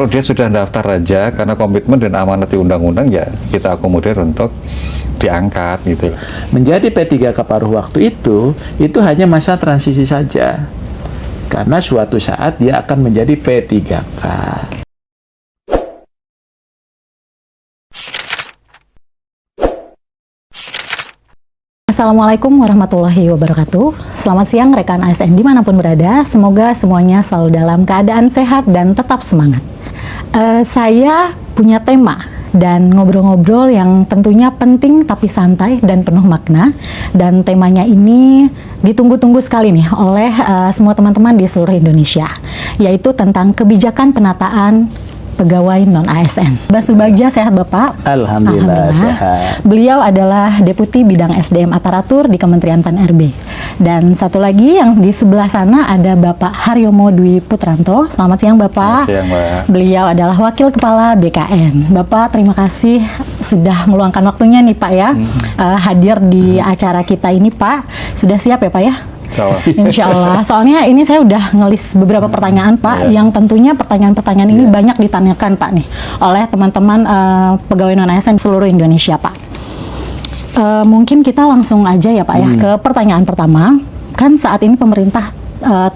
kalau dia sudah daftar aja karena komitmen dan amanat di undang-undang, ya kita akomodir untuk diangkat gitu. Menjadi P3K paruh waktu itu hanya masa transisi saja. Karena suatu saat dia akan menjadi P3K. Assalamualaikum warahmatullahi wabarakatuh. Selamat siang rekan ASN dimanapun berada. Semoga semuanya selalu dalam keadaan sehat dan tetap semangat. Saya punya tema dan ngobrol-ngobrol yang tentunya penting tapi santai dan penuh makna. Dan temanya ini ditunggu-tunggu sekali nih oleh semua teman-teman di seluruh Indonesia, yaitu tentang kebijakan penataan pegawai non-ASN. Mbak Subagja, sehat Bapak? Alhamdulillah sehat. Beliau adalah Deputi Bidang SDM Aparatur di Kementerian Pan-RB. Dan satu lagi yang di sebelah sana ada Bapak Haryomo Dwi Putranto. Selamat siang Bapak. Selamat siang Mbak. Beliau adalah Wakil Kepala BKN. Bapak, terima kasih sudah meluangkan waktunya nih Pak ya, hadir di acara kita ini Pak. Sudah siap ya Pak ya? Insya Allah. Soalnya ini saya udah ngelis beberapa pertanyaan Pak, yang tentunya pertanyaan-pertanyaan ini banyak ditanyakan Pak nih oleh teman-teman pegawai non-ASN seluruh Indonesia Pak. Mungkin kita langsung aja ya Pak ya ke pertanyaan pertama. Kan saat ini pemerintah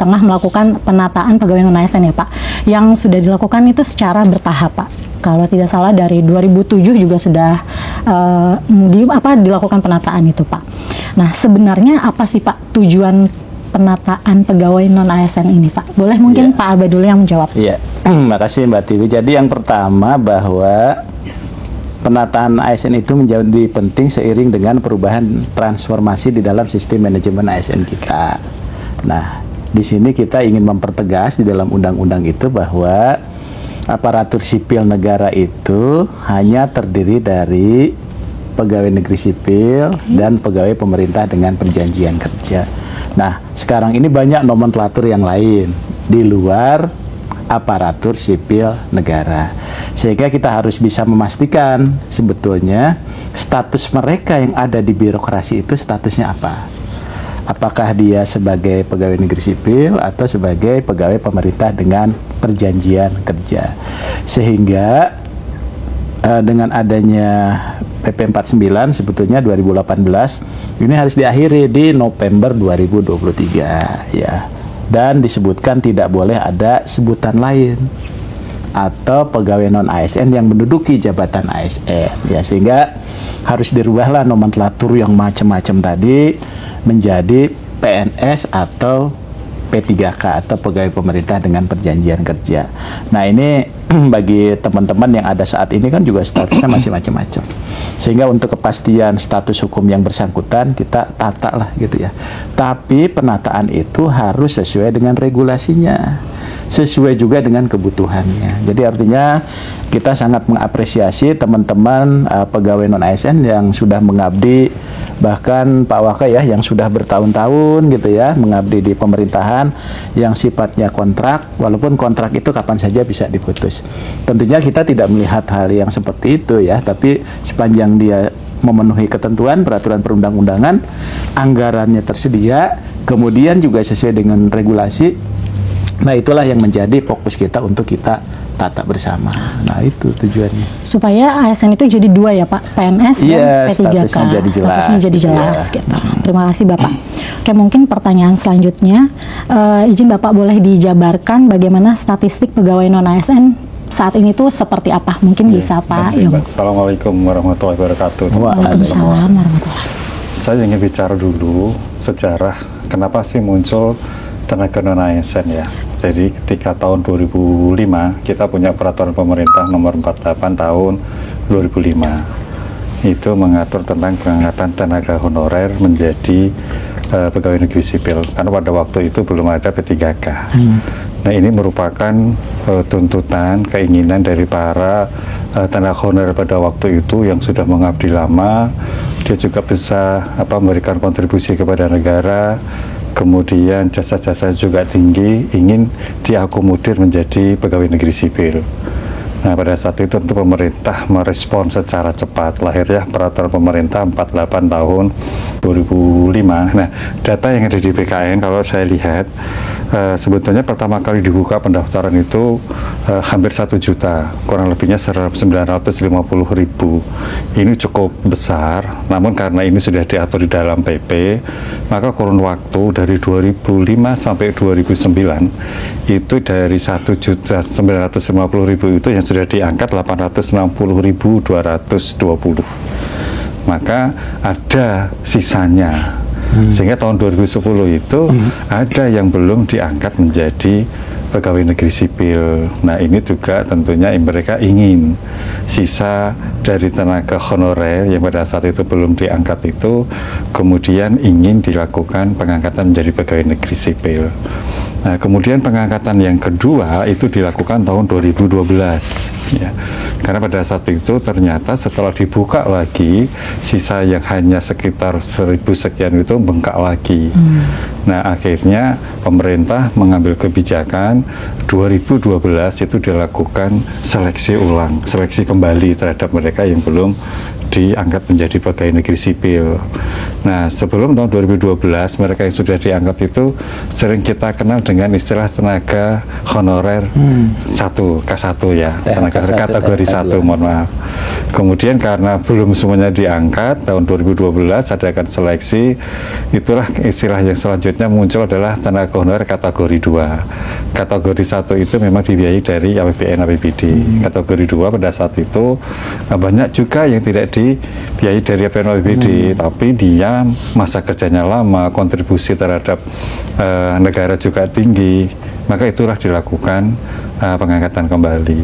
tengah melakukan penataan pegawai non-ASN ya Pak, yang sudah dilakukan itu secara bertahap Pak. Kalau tidak salah dari 2007 juga sudah dilakukan penataan itu Pak. Nah, sebenarnya apa sih Pak tujuan penataan pegawai non-ASN ini Pak? Boleh mungkin Pak Abah dulu yang menjawab. Iya, makasih Mbak Tiwi. Jadi yang pertama bahwa penataan ASN itu menjadi penting seiring dengan perubahan transformasi di dalam sistem manajemen ASN kita. Nah, di sini kita ingin mempertegas di dalam undang-undang itu bahwa aparatur sipil negara itu hanya terdiri dari pegawai negeri sipil dan pegawai pemerintah dengan perjanjian kerja. Nah, sekarang ini banyak nomenklatur yang lain di luar aparatur sipil negara. Sehingga kita harus bisa memastikan sebetulnya status mereka yang ada di birokrasi itu statusnya apa. Apakah dia sebagai pegawai negeri sipil atau sebagai pegawai pemerintah dengan perjanjian kerja. Sehingga dengan adanya PP 49 sebetulnya 2018 ini harus diakhiri di November 2023 ya. Dan disebutkan tidak boleh ada sebutan lain atau pegawai non ASN yang menduduki jabatan ASN ya, sehingga harus dirubahlah nomenklatur yang macam-macam tadi menjadi PNS atau P3K atau pegawai pemerintah dengan perjanjian kerja. Nah, ini bagi teman-teman yang ada saat ini kan juga statusnya masih macam-macam. Sehingga untuk kepastian status hukum yang bersangkutan kita tata lah gitu ya. Tapi penataan itu harus sesuai dengan regulasinya, sesuai juga dengan kebutuhannya. Jadi artinya kita sangat mengapresiasi teman-teman pegawai non-ASN yang sudah mengabdi, bahkan Pak Waka ya yang sudah bertahun-tahun gitu ya mengabdi di pemerintahan yang sifatnya kontrak, walaupun kontrak itu kapan saja bisa diputus. Tentunya kita tidak melihat hal yang seperti itu ya, tapi sepanjang dia memenuhi ketentuan peraturan perundang-undangan, anggarannya tersedia, kemudian juga sesuai dengan regulasi. Nah, itulah yang menjadi fokus kita untuk kita tata bersama. Nah, itu tujuannya. Supaya ASN itu jadi dua ya Pak, PNS dan P3K. Statusnya jadi jelas. Statusnya jadi jelas gitu. Terima kasih Bapak. Oke, mungkin pertanyaan selanjutnya, izin Bapak boleh dijabarkan bagaimana statistik pegawai non-ASN saat ini tuh seperti apa? Mungkin bisa Pak. Assalamualaikum warahmatullahi wabarakatuh. Waalaikumsalam warahmatullahi. Saya ingin bicara dulu sejarah kenapa sih muncul tenaga non-ASN ya. Jadi ketika tahun 2005 kita punya peraturan pemerintah nomor 48 tahun 2005. Itu mengatur tentang pengangkatan tenaga honorer menjadi pegawai negeri sipil. Karena pada waktu itu belum ada P3K. Nah, ini merupakan tuntutan, keinginan dari para tenaga honorer pada waktu itu yang sudah mengabdi lama. Dia juga bisa memberikan kontribusi kepada negara. Kemudian jasa-jasa juga tinggi, ingin diakomodir menjadi pegawai negeri sipil. Nah, pada saat itu tentu pemerintah merespon secara cepat, lahirnya peraturan pemerintah 48 tahun 2005. Nah, data yang ada di BKN kalau saya lihat sebetulnya pertama kali dibuka pendaftaran itu hampir 1 juta, kurang lebihnya 950.000. Ini cukup besar, namun karena ini sudah diatur di dalam PP, maka kurun waktu dari 2005 sampai 2009 itu dari 1.950.000 itu yang sudah diangkat 860.220. Maka ada sisanya. Sehingga tahun 2010 itu ada yang belum diangkat menjadi pegawai negeri sipil. Nah, ini juga tentunya mereka ingin sisa dari tenaga honorer yang pada saat itu belum diangkat itu kemudian ingin dilakukan pengangkatan menjadi pegawai negeri sipil. Nah, kemudian pengangkatan yang kedua itu dilakukan tahun 2012 ya. Karena pada saat itu ternyata setelah dibuka lagi sisa yang hanya sekitar 1.000 sekian itu bengkak lagi. Nah, akhirnya pemerintah mengambil kebijakan 2012 itu dilakukan seleksi ulang, seleksi kembali terhadap mereka yang belum diangkat menjadi pegawai negeri sipil. Nah, sebelum tahun 2012 mereka yang sudah diangkat itu sering kita kenal dengan istilah tenaga honorer 1 K1 ya, tenaga kategori 1, mohon maaf. Kemudian karena belum semuanya diangkat, tahun 2012 adakan seleksi, itulah istilah yang selanjutnya muncul adalah tenaga honorer kategori 2. Kategori 1 itu memang dibiayai dari APBN APBD. Kategori 2 pada saat itu banyak juga yang tidak dibiayai dari APBN APBD, tapi dia masa kerjanya lama, kontribusi terhadap negara juga tinggi, maka itulah dilakukan pengangkatan kembali.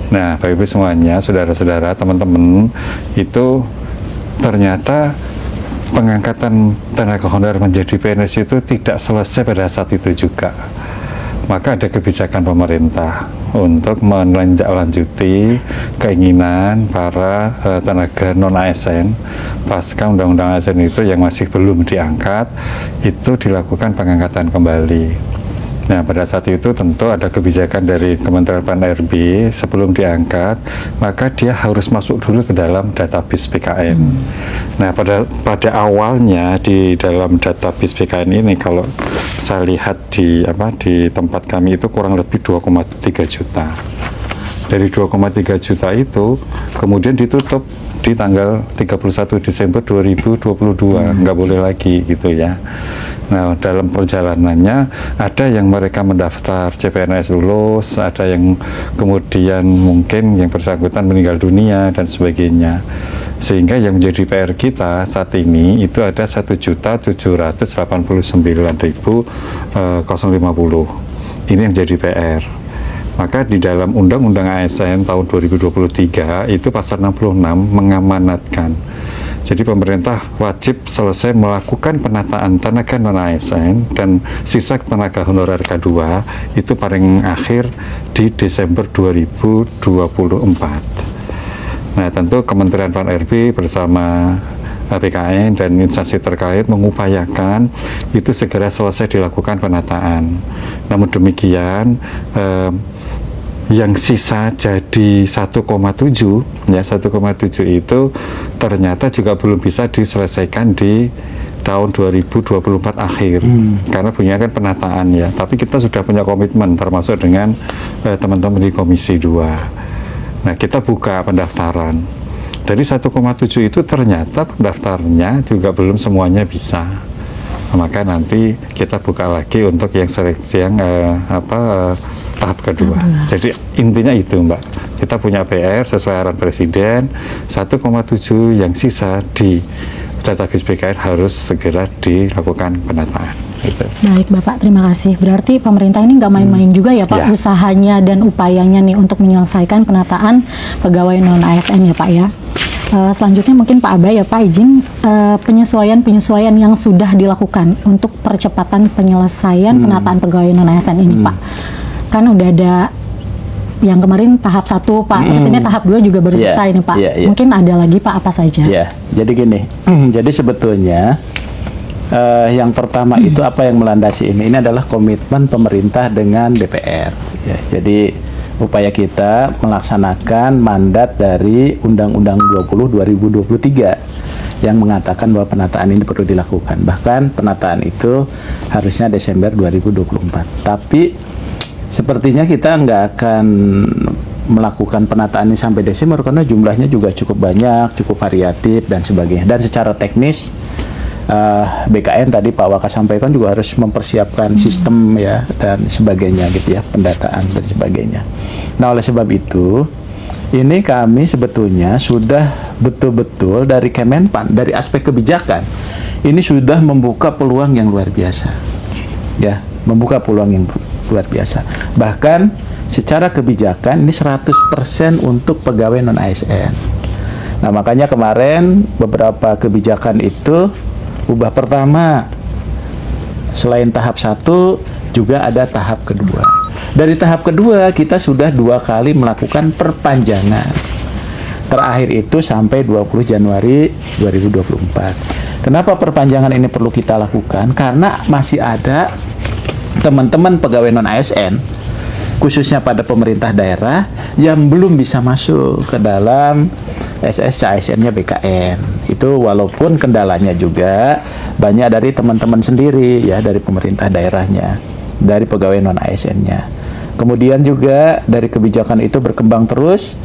Nah, Bapak Ibu semuanya, saudara-saudara, teman-teman, itu ternyata pengangkatan tenaga honorer menjadi PNS itu tidak selesai pada saat itu juga. Maka ada kebijakan pemerintah untuk menindaklanjuti keinginan para tenaga non-ASN pasca undang-undang ASN itu yang masih belum diangkat, itu dilakukan pengangkatan kembali. Nah, pada saat itu tentu ada kebijakan dari Kementerian PAN-RB sebelum diangkat, maka dia harus masuk dulu ke dalam database PKN. Nah, pada awalnya di dalam database PKN ini kalau saya lihat di tempat kami itu kurang lebih 2,3 juta. Dari 2,3 juta itu kemudian ditutup di tanggal 31 Desember 2022, nggak boleh lagi gitu ya. Nah, dalam perjalanannya ada yang mereka mendaftar CPNS lulus, ada yang kemudian mungkin yang bersangkutan meninggal dunia dan sebagainya. Sehingga yang menjadi PR kita saat ini itu ada 1.789.050. Ini yang menjadi PR. Maka di dalam Undang-Undang ASN tahun 2023 itu pasal 66 mengamanatkan. Jadi pemerintah wajib selesai melakukan penataan tenaga non-ASN dan sisa tenaga honorer K2 itu paling akhir di Desember 2024. Nah, tentu Kementerian PAN-RB bersama PKN dan instansi terkait mengupayakan itu segera selesai dilakukan penataan. Namun demikian yang sisa jadi 1,7 ya, 1,7 itu ternyata juga belum bisa diselesaikan di tahun 2024 akhir karena punya kan penataan ya, tapi kita sudah punya komitmen termasuk dengan teman-teman di Komisi 2. Nah, kita buka pendaftaran dari 1,7 itu ternyata pendaftarnya juga belum semuanya bisa. Maka nanti kita buka lagi untuk yang seleksi yang tahap kedua. Jadi intinya itu, Mbak. Kita punya PR sesuai arahan Presiden, 1,7 yang sisa di database PKN harus segera dilakukan penataan. Gitu. Baik Bapak, terima kasih. Berarti pemerintah ini nggak main-main juga ya Pak, usahanya dan upayanya nih untuk menyelesaikan penataan pegawai non-ASN ya Pak ya. Selanjutnya mungkin Pak Aba ya Pak izin penyesuaian yang sudah dilakukan untuk percepatan penyelesaian penataan pegawai non-ASN ini Pak. Kan udah ada yang kemarin tahap 1 Pak, terus ini tahap 2 juga baru selesai nih Pak. Mungkin ada lagi Pak, apa saja? Ya, jadi gini, jadi sebetulnya yang pertama itu apa yang melandasi ini adalah komitmen pemerintah dengan DPR. Ya, jadi upaya kita melaksanakan mandat dari Undang-Undang 20 2023 yang mengatakan bahwa penataan ini perlu dilakukan. Bahkan penataan itu harusnya Desember 2024. Tapi sepertinya kita nggak akan melakukan penataan ini sampai Desember karena jumlahnya juga cukup banyak, cukup variatif dan sebagainya. Dan secara teknis BKN tadi Pak Waka sampaikan juga harus mempersiapkan sistem ya dan sebagainya gitu ya, pendataan dan sebagainya. Nah, oleh sebab itu ini kami sebetulnya sudah betul-betul dari Kemenpan, dari aspek kebijakan ini sudah membuka peluang yang luar biasa ya, membuka peluang yang luar biasa. Bahkan secara kebijakan ini 100% untuk pegawai non ASN. Nah, makanya kemarin beberapa kebijakan itu ubah pertama, selain tahap 1 juga ada tahap kedua. Dari tahap kedua kita sudah 2 kali melakukan perpanjangan. Terakhir itu sampai 20 Januari 2024. Kenapa perpanjangan ini perlu kita lakukan? Karena masih ada teman-teman pegawai non ASN khususnya pada pemerintah daerah yang belum bisa masuk ke dalam SSC-ASN-nya BKN. Itu walaupun kendalanya juga banyak dari teman-teman sendiri ya, dari pemerintah daerahnya, dari pegawai non ASN-nya. Kemudian juga dari kebijakan itu berkembang terus.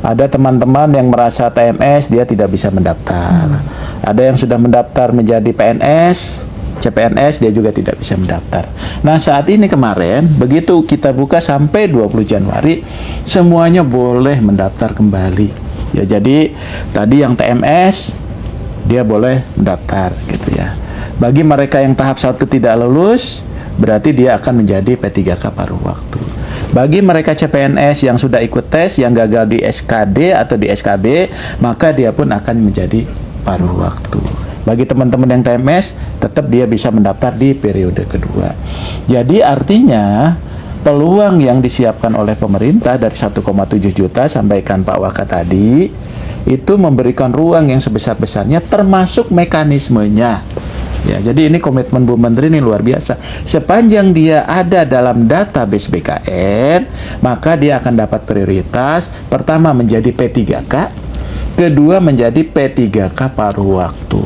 Ada teman-teman yang merasa TMS dia tidak bisa mendaftar. Ada yang sudah mendaftar menjadi PNS, CPNS dia juga tidak bisa mendaftar. Nah, saat ini kemarin begitu kita buka sampai 20 Januari semuanya boleh mendaftar kembali. Ya, jadi tadi yang TMS dia boleh mendaftar gitu ya. Bagi mereka yang tahap 1 tidak lulus, berarti dia akan menjadi P3K paruh waktu. Bagi mereka CPNS yang sudah ikut tes, yang gagal di SKD atau di SKB, maka dia pun akan menjadi paruh waktu. Bagi teman-teman yang TMS, tetap dia bisa mendaftar di periode kedua. Jadi artinya peluang yang disiapkan oleh pemerintah dari 1,7 juta, sampaikan Pak Waka tadi, itu memberikan ruang yang sebesar-besarnya termasuk mekanismenya. Ya, jadi ini komitmen Bu Menteri ini luar biasa. Sepanjang dia ada dalam database BKN, maka dia akan dapat prioritas. Pertama menjadi P3K, kedua menjadi P3K paruh waktu.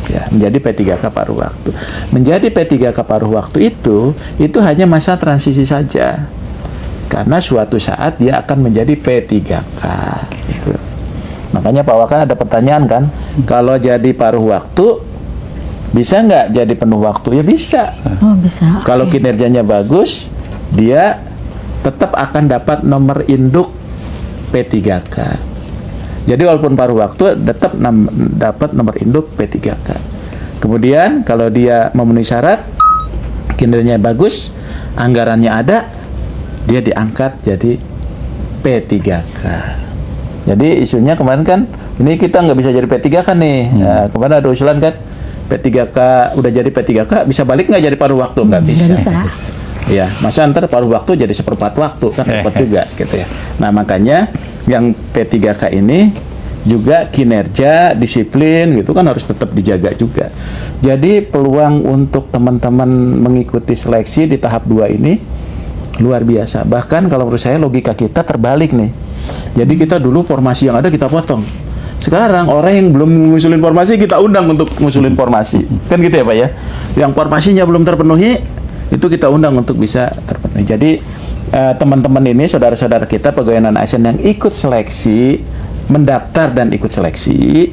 Ya, menjadi P3K paruh waktu. Menjadi P3K paruh waktu itu hanya masa transisi saja. Karena suatu saat dia akan menjadi P3K. Gitu. Makanya Pak Waka ada pertanyaan kan, kalau jadi paruh waktu bisa nggak jadi penuh waktu? Ya bisa. Oh, bisa. Kalau kinerjanya bagus, dia tetap akan dapat nomor induk P3K. Jadi walaupun paruh waktu tetap dapat nomor induk P3K. Kemudian kalau dia memenuhi syarat, kinerjanya bagus, anggarannya ada, dia diangkat jadi P3K. Jadi isunya kemarin kan, ini kita nggak bisa jadi P3K nih. Nah, kemarin ada usulan kan, P3K udah jadi P3K, bisa balik nggak jadi paruh waktu? Nggak bisa. Nggak bisa. Ya, masa ntar paruh waktu jadi 1/4 waktu kan repot juga gitu ya. Nah, makanya yang P3K ini juga kinerja, disiplin gitu kan harus tetap dijaga juga. Jadi peluang untuk teman-teman mengikuti seleksi di tahap 2 ini luar biasa. Bahkan kalau menurut saya logika kita terbalik nih. Jadi kita dulu formasi yang ada kita potong. Sekarang orang yang belum ngusulin formasi kita undang untuk ngusulin formasi. Kan gitu ya Pak ya. Yang formasinya belum terpenuhi itu kita undang untuk bisa terpenuhi. Jadi teman-teman ini, saudara-saudara kita pegawai non ASN yang ikut seleksi, mendaftar dan ikut seleksi,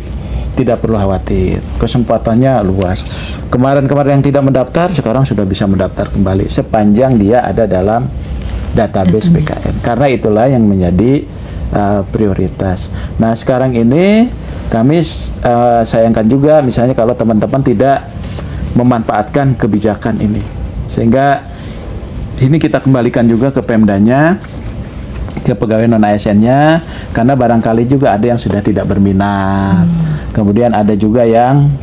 tidak perlu khawatir, kesempatannya luas. Kemarin-kemarin yang tidak mendaftar sekarang sudah bisa mendaftar kembali sepanjang dia ada dalam database BKN. Karena itulah yang menjadi prioritas. Nah, sekarang ini kami sayangkan juga misalnya kalau teman-teman tidak memanfaatkan kebijakan ini, sehingga ini kita kembalikan juga ke Pemdanya, ke pegawai non ASN-nya, karena barangkali juga ada yang sudah tidak berminat. Kemudian ada juga yang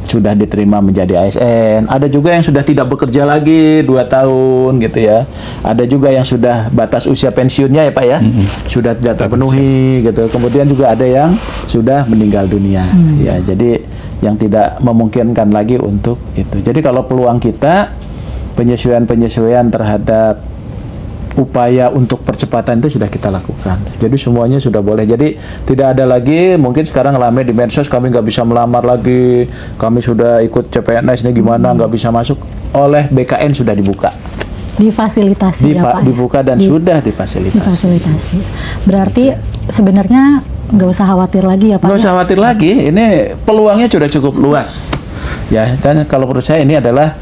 sudah diterima menjadi ASN, ada juga yang sudah tidak bekerja lagi 2 tahun gitu ya. Ada juga yang sudah batas usia pensiunnya ya Pak ya, sudah tidak terpenuhi gitu. Kemudian juga ada yang sudah meninggal dunia. Ya, jadi yang tidak memungkinkan lagi untuk itu. Jadi kalau peluang kita penyesuaian terhadap upaya untuk percepatan itu sudah kita lakukan. Jadi semuanya sudah boleh. Jadi tidak ada lagi mungkin sekarang ramai di medsos kami nggak bisa melamar lagi, kami sudah ikut CPNS ini gimana nggak bisa masuk. Oleh BKN sudah dibuka. Difasilitasi ya Pak? Dibuka dan sudah difasilitasi. Difasilitasi. Berarti sebenarnya nggak usah khawatir lagi ya Pak? Nggak usah khawatir lagi. Ini peluangnya sudah cukup luas. Ya, dan kalau menurut saya ini adalah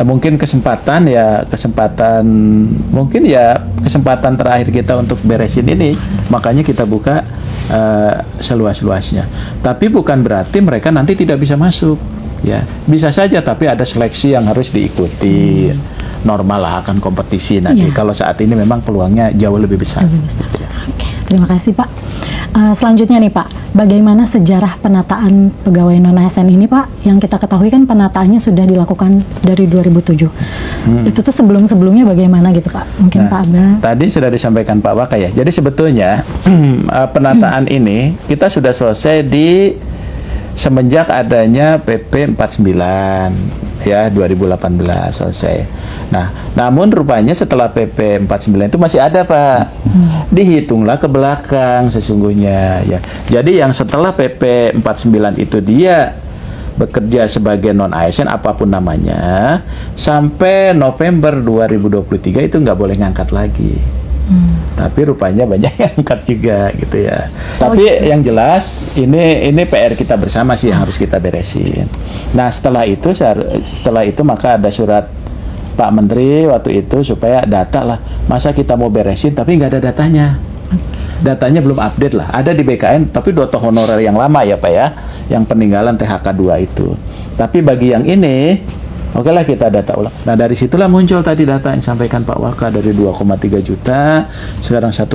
mungkin kesempatan terakhir kita untuk beresin ini, makanya kita buka seluas-luasnya. Tapi bukan berarti mereka nanti tidak bisa masuk, ya bisa saja, tapi ada seleksi yang harus diikuti. Normal lah akan kompetisi nanti. Kalau saat ini memang peluangnya jauh lebih besar. Lebih besar. Oke, terima kasih Pak. Selanjutnya nih Pak, bagaimana sejarah penataan pegawai non-ASN ini Pak? Yang kita ketahui kan penataannya sudah dilakukan dari 2007. Itu tuh sebelum-sebelumnya bagaimana gitu Pak? Mungkin Pak Abah. Tadi sudah disampaikan Pak Waka ya. Jadi sebetulnya penataan ini kita sudah selesai di semenjak adanya PP 49 ya 2018 selesai. Nah, namun rupanya setelah PP 49 itu masih ada Pak. Dihitunglah ke belakang sesungguhnya ya. Jadi yang setelah PP 49 itu dia bekerja sebagai non ASN apapun namanya sampai November 2023 itu nggak boleh ngangkat lagi. Tapi rupanya banyak yang angkat juga gitu ya. Tapi yang jelas ini PR kita bersama sih yang harus kita beresin. Nah setelah itu maka ada surat Pak Menteri waktu itu supaya data lah. Masa kita mau beresin tapi nggak ada datanya. Datanya belum update lah. Ada di BKN tapi data honorer yang lama ya Pak ya. Yang peninggalan THK 2 itu. Tapi bagi yang ini oke lah kita data ulang. Nah dari situlah muncul tadi data yang disampaikan Pak Waka dari 2,3 juta, sekarang 1,7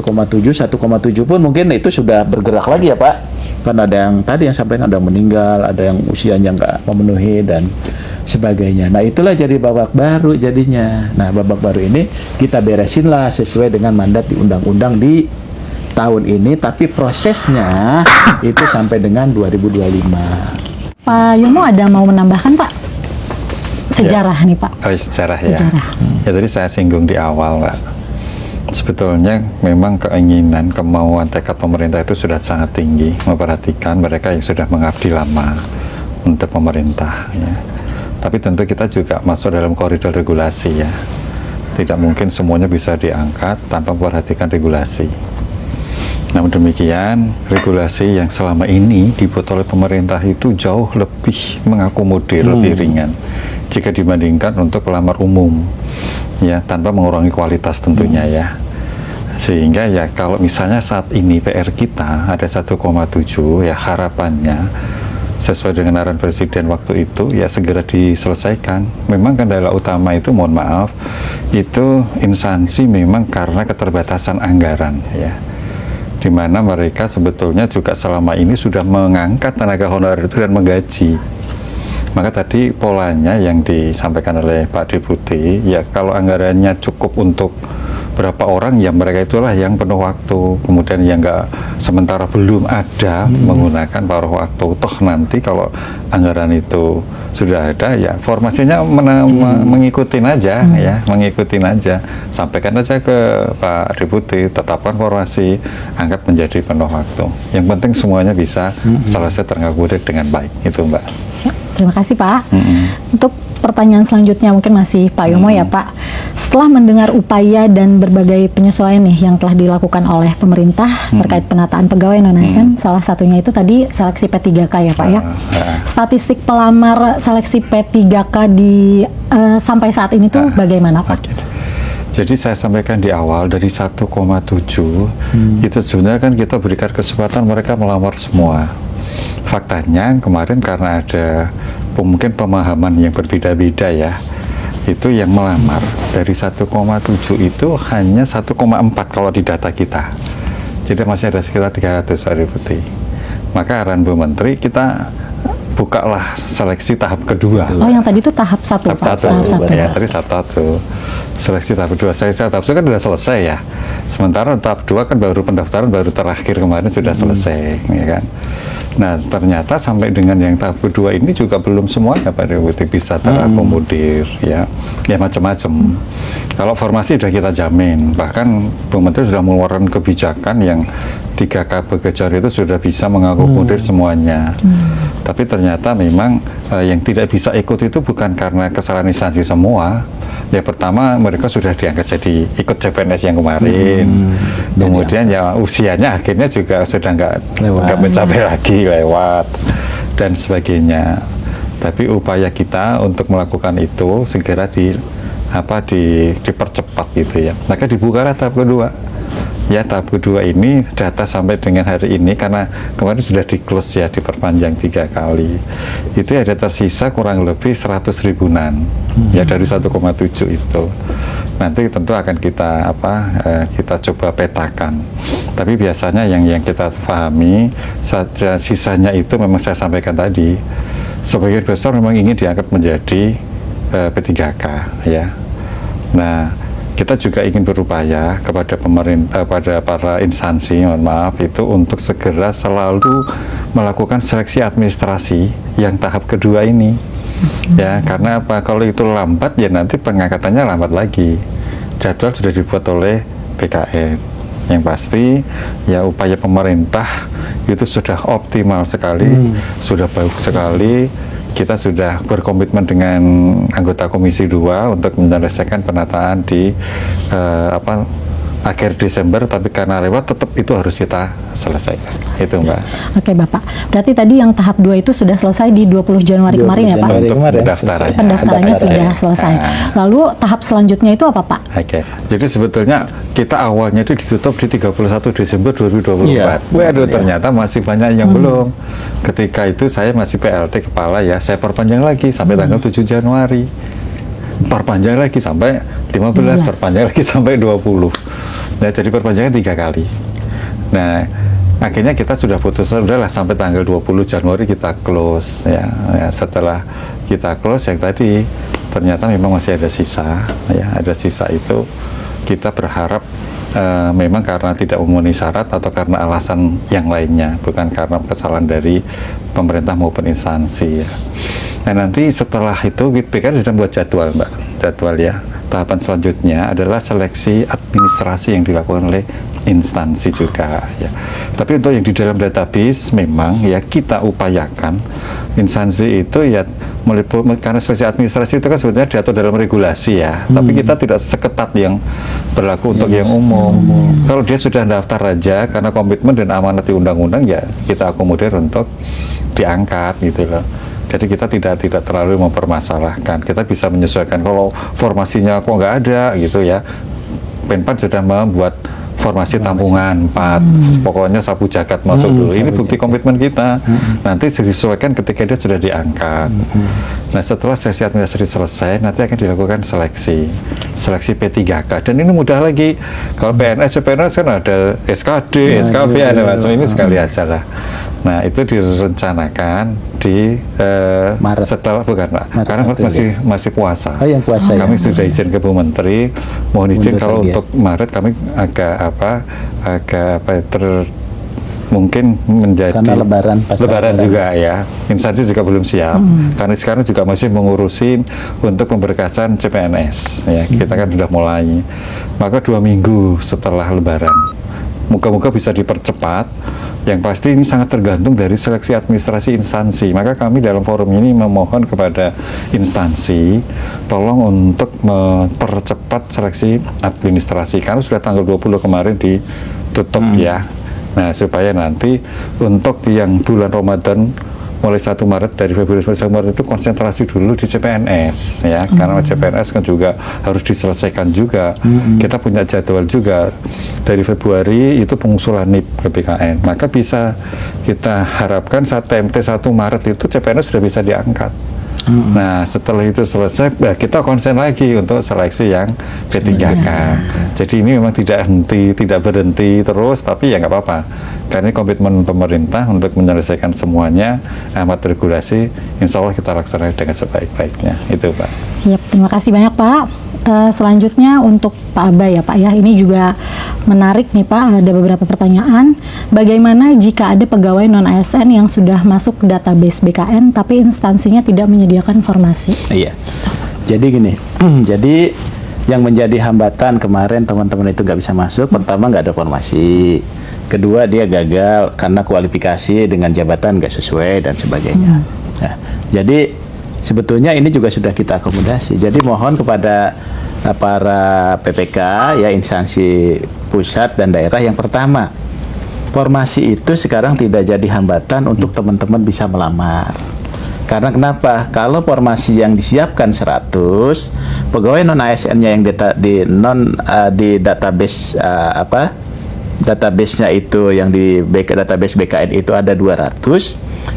pun mungkin itu sudah bergerak lagi ya Pak. Karena ada yang tadi yang sampaikan ada yang meninggal, ada yang usianya nggak memenuhi dan sebagainya. Nah itulah jadi babak baru jadinya. Nah babak baru ini kita beresin lah sesuai dengan mandat di undang-undang di tahun ini, tapi prosesnya itu sampai dengan 2025. Pak Yomo ada mau menambahkan Pak? Sejarah nih Pak. Oh, sejarah ya. Ya tadi saya singgung di awal Pak. Sebetulnya memang keinginan, kemauan, tekad pemerintah itu sudah sangat tinggi memperhatikan mereka yang sudah mengabdi lama untuk pemerintah. Ya. Tapi tentu kita juga masuk dalam koridor regulasi ya. Tidak mungkin semuanya bisa diangkat tanpa memperhatikan regulasi. Namun demikian, regulasi yang selama ini dibuat oleh pemerintah itu jauh lebih mengakomodir, lebih ringan jika dibandingkan untuk pelamar umum, ya tanpa mengurangi kualitas tentunya ya. Sehingga ya kalau misalnya saat ini PR kita ada 1,7 ya harapannya sesuai dengan arahan Presiden waktu itu ya segera diselesaikan. Memang kendala utama itu mohon maaf itu instansi memang karena keterbatasan anggaran ya. Di mana mereka sebetulnya juga selama ini sudah mengangkat tenaga honorer itu dan menggaji. Maka tadi polanya yang disampaikan oleh Pak Deputi, ya kalau anggarannya cukup untuk berapa orang, ya mereka itulah yang penuh waktu. Kemudian yang nggak, sementara belum ada menggunakan paruh waktu. Toh nanti kalau anggaran itu sudah ada, ya formasinya mengikutin aja, ya mengikutin aja. Sampaikan aja ke Pak Deputi, tetapkan formasi, angkat menjadi penuh waktu. Yang penting semuanya bisa selesai terakomodir dengan baik, itu Mbak. Ya, terima kasih Pak. Untuk pertanyaan selanjutnya mungkin masih Pak Yomo ya Pak. Setelah mendengar upaya dan berbagai penyesuaian nih yang telah dilakukan oleh pemerintah terkait penataan pegawai non-ASN, salah satunya itu tadi seleksi P3K ya Pak ya. Statistik pelamar seleksi P3K di sampai saat ini tuh bagaimana Pak? Jadi saya sampaikan di awal dari 1,7 itu sebenarnya kan kita berikan kesempatan mereka melamar semua. Faktanya kemarin karena ada mungkin pemahaman yang berbeda-beda ya, itu yang melamar dari 1,7 itu hanya 1,4 kalau di data kita. Jadi masih ada sekitar 300 Pak Deputi. Maka arahan Bu Menteri kita bukalah seleksi tahap kedua. Oh yang tadi itu tahap 1 Pak? Tahap 1, ya tadi tahap 1. Seleksi tahap kedua, seleksi tahap 1 kan sudah selesai ya. Sementara tahap 2 kan baru pendaftaran baru terakhir kemarin sudah selesai, ya kan. Nah, ternyata sampai dengan yang tahap kedua ini juga belum semuanya Pak Deputi bisa terakomodir, ya macam-macam. Kalau formasi sudah kita jamin, bahkan Bu Menteri sudah mengeluarkan kebijakan yang 3K Bekejar itu sudah bisa mengakomodir semuanya. Tapi ternyata memang yang tidak bisa ikut itu bukan karena kesalahan instansi semua. Ya pertama mereka sudah diangkat jadi ikut CPNS yang kemarin, kemudian ya usianya akhirnya juga sudah nggak mencapai lagi, lewat dan sebagainya. Tapi upaya kita untuk melakukan itu segera dipercepat gitu ya. Maka dibuka tahap kedua. Ya tahap kedua ini data sampai dengan hari ini karena kemarin sudah di-close ya, diperpanjang 3 kali. Itu ada tersisa kurang lebih 100 ribuan ya dari 1,7 itu. Nanti tentu akan kita kita coba petakan. Tapi biasanya yang kita pahami sisanya itu memang saya sampaikan tadi, sebagian besar memang ingin diangkat menjadi P3K ya. Nah, kita juga ingin berupaya kepada pemerintah, pada para instansi, mohon maaf, itu untuk segera selalu melakukan seleksi administrasi yang tahap kedua ini. Ya, karena apa? Kalau itu lambat ya nanti pengangkatannya lambat lagi. Jadwal sudah dibuat oleh BKN. Yang pasti ya upaya pemerintah itu sudah optimal sekali, sudah bagus sekali. Kita sudah berkomitmen dengan anggota Komisi 2 untuk menyelesaikan penataan di akhir Desember, tapi karena lewat tetap itu harus kita selesaikan. Itu Mbak. Oke Bapak, berarti tadi yang tahap 2 itu sudah selesai di 20 Januari kemarin ya Pak? Untuk pendaftarannya. Pendaftarannya sudah selesai. Lalu tahap selanjutnya itu apa Pak? Oke, jadi sebetulnya kita awalnya itu ditutup di 31 Desember 2024. Waduh, ternyata masih banyak yang belum. Ketika itu saya masih PLT kepala ya, saya perpanjang lagi sampai tanggal 7 Januari. Perpanjang lagi sampai 15, perpanjang lagi sampai 20. Nah, jadi perpanjangan 3 kali. Nah, akhirnya kita sudah putus, udahlah sampai tanggal 20 Januari kita close ya. Setelah kita close yang tadi ternyata memang masih ada sisa ya, ada sisa itu kita berharap memang karena tidak memenuhi syarat atau karena alasan yang lainnya, bukan karena kesalahan dari pemerintah maupun instansi ya. Nah, nanti setelah itu BKN sudah buat jadwal Mbak, jadwal ya. Tahapan selanjutnya adalah seleksi administrasi yang dilakukan oleh instansi juga ya. Tapi untuk yang di dalam database memang ya kita upayakan instansi itu ya karena seleksi administrasi itu kan sebenarnya diatur dalam regulasi ya. Tapi kita tidak seketat yang berlaku untuk yang umum. Kalau dia sudah daftar aja karena komitmen dan amanat di undang-undang ya kita akomodir untuk diangkat gitu loh. Jadi kita tidak terlalu mempermasalahkan. Kita bisa menyesuaikan kalau formasinya kok nggak ada gitu ya. Penpan sudah membuat formasi tampungan 4, pokoknya sapu jagat masuk dulu. Ini bukti komitmen kita. Nanti disesuaikan ketika dia sudah diangkat. Nah, setelah sesi administrasi selesai, nanti akan dilakukan seleksi P3K. Dan ini mudah lagi. Kalau PNS kan ada SKD, SKB, ada macam ini sekali aja lah. Nah, itu direncanakan di Maret. Setelah bukan Pak, karena masih puasa. Oh, yang puasa. Kami sudah izin ke Bu Menteri, mohon izin kalau untuk Maret kami agak mungkin menjadi karena lebaran juga ya. Instansi juga belum siap karena sekarang juga masih mengurusin untuk pemberkasan CPNS ya. Kita kan sudah mulai, maka 2 minggu setelah lebaran moga-moga bisa dipercepat. Yang pasti ini sangat tergantung dari seleksi administrasi instansi. Maka kami dalam forum ini memohon kepada instansi tolong untuk mempercepat seleksi administrasi karena sudah tanggal 20 kemarin ditutup ya. Nah, supaya nanti untuk yang bulan Ramadan mulai 1 Maret, dari Februari sampai 1 Maret itu konsentrasi dulu di CPNS ya, karena CPNS kan juga harus diselesaikan juga. Kita punya jadwal juga dari Februari itu pengusulan NIP ke BKN, maka bisa kita harapkan saat TMT 1 Maret itu CPNS sudah bisa diangkat. Nah, setelah itu selesai, kita konsen lagi untuk seleksi yang P3K. Jadi ini memang tidak berhenti terus, tapi ya nggak apa-apa. Karena ini komitmen pemerintah untuk menyelesaikan semuanya, amat regulasi, insya Allah kita laksanakan dengan sebaik-baiknya. Itu Pak. Siap, terima kasih banyak Pak. selanjutnya untuk Pak Abay ya Pak ya, ini juga menarik nih Pak, ada beberapa pertanyaan. Bagaimana jika ada pegawai non-ASN yang sudah masuk database BKN tapi instansinya tidak menyediakan informasi? Iya. Jadi gini, jadi yang menjadi hambatan kemarin teman-teman itu nggak bisa masuk, pertama nggak ada formasi, kedua dia gagal karena kualifikasi dengan jabatan nggak sesuai dan sebagainya. Nah, jadi sebetulnya ini juga sudah kita akomodasi. Jadi mohon kepada para PPK ya, instansi pusat dan daerah, yang pertama, formasi itu sekarang tidak jadi hambatan untuk teman-teman bisa melamar. Karena kenapa? Kalau formasi yang disiapkan 100, pegawai non ASN-nya yang di database database-nya itu yang di database BKN itu ada 200,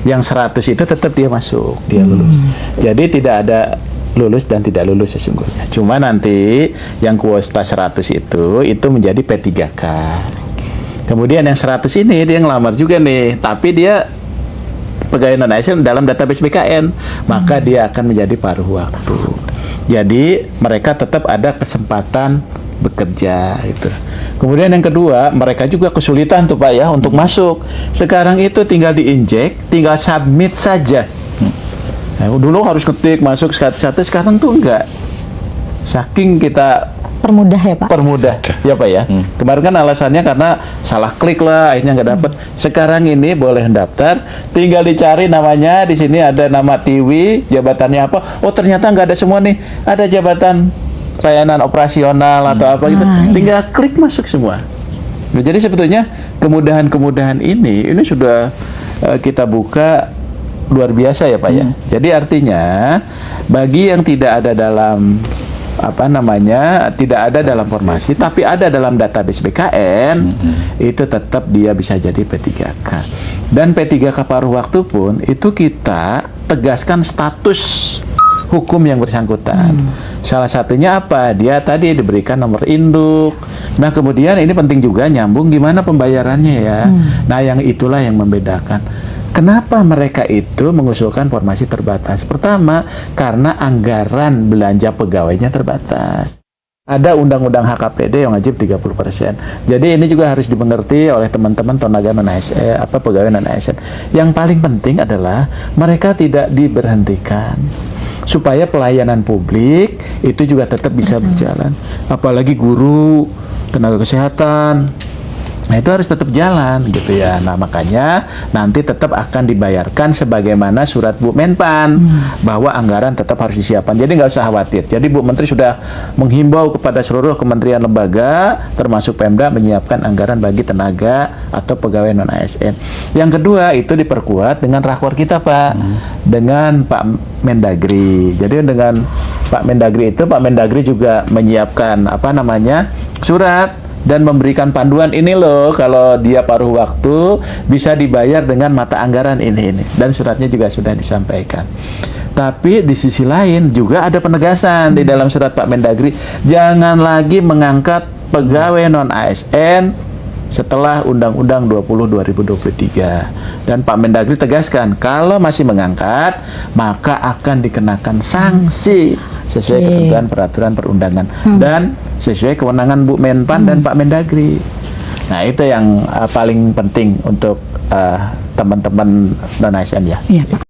yang 100 itu tetap dia masuk, dia lulus. Jadi tidak ada lulus dan tidak lulus sesungguhnya. Cuma nanti yang kuota 100 itu menjadi P3K. Kemudian yang 100 ini dia ngelamar juga nih, tapi dia pegawai non ASN dalam database BKN, maka dia akan menjadi paruh waktu. Jadi mereka tetap ada kesempatan bekerja itu. Kemudian yang kedua, mereka juga kesulitan tuh Pak ya untuk masuk. Sekarang itu tinggal diinjek, tinggal submit saja. Nah, dulu harus ketik masuk satu-satu, sekarang tuh enggak. Saking kita Permudah ya Pak? permudah ya Pak ya. Kemarin kan alasannya karena salah klik lah, akhirnya nggak dapet. Sekarang ini boleh daftar, tinggal dicari namanya, di sini ada nama Tiwi, jabatannya apa. Oh ternyata nggak ada semua nih, ada jabatan pelayanan operasional atau apa gitu. Tinggal klik masuk semua. Nah, jadi sebetulnya kemudahan-kemudahan ini sudah kita buka luar biasa ya Pak ya. Jadi artinya bagi yang tidak ada dalam tidak ada dalam formasi tapi ada dalam database BKN, itu tetap dia bisa jadi P3K. Dan P3K paruh waktu pun itu kita tegaskan status hukum yang bersangkutan. Salah satunya apa? Dia tadi diberikan nomor induk. Nah, kemudian ini penting juga nyambung gimana pembayarannya ya. Nah, yang itulah yang membedakan. Kenapa mereka itu mengusulkan formasi terbatas? Pertama, karena anggaran belanja pegawainya terbatas. Ada undang-undang HKPD yang wajib 30%. Jadi ini juga harus dimengerti oleh teman-teman tenaga non-ASN, pegawai non-ASN. Yang paling penting adalah mereka tidak diberhentikan, supaya pelayanan publik itu juga tetap bisa berjalan. Apalagi guru, tenaga kesehatan, nah itu harus tetap jalan gitu ya. Nah makanya nanti tetap akan dibayarkan sebagaimana surat Bu Menpan bahwa anggaran tetap harus disiapkan. Jadi nggak usah khawatir. Jadi Bu Menteri sudah menghimbau kepada seluruh kementerian lembaga termasuk Pemda menyiapkan anggaran bagi tenaga atau pegawai non ASN. Yang kedua itu diperkuat dengan rakor kita Pak, dengan Pak Mendagri. Jadi dengan Pak Mendagri itu, Pak Mendagri juga menyiapkan surat dan memberikan panduan ini loh, kalau dia paruh waktu bisa dibayar dengan mata anggaran ini. Dan suratnya juga sudah disampaikan. Tapi di sisi lain juga ada penegasan di dalam surat Pak Mendagri, jangan lagi mengangkat pegawai non ASN setelah Undang-Undang 20 2023. Dan Pak Mendagri tegaskan kalau masih mengangkat maka akan dikenakan sanksi sesuai ketentuan peraturan perundangan dan sesuai kewenangan Bu Menpan dan Pak Mendagri. Nah itu yang paling penting untuk teman-teman non ASN ya. Iya Pak.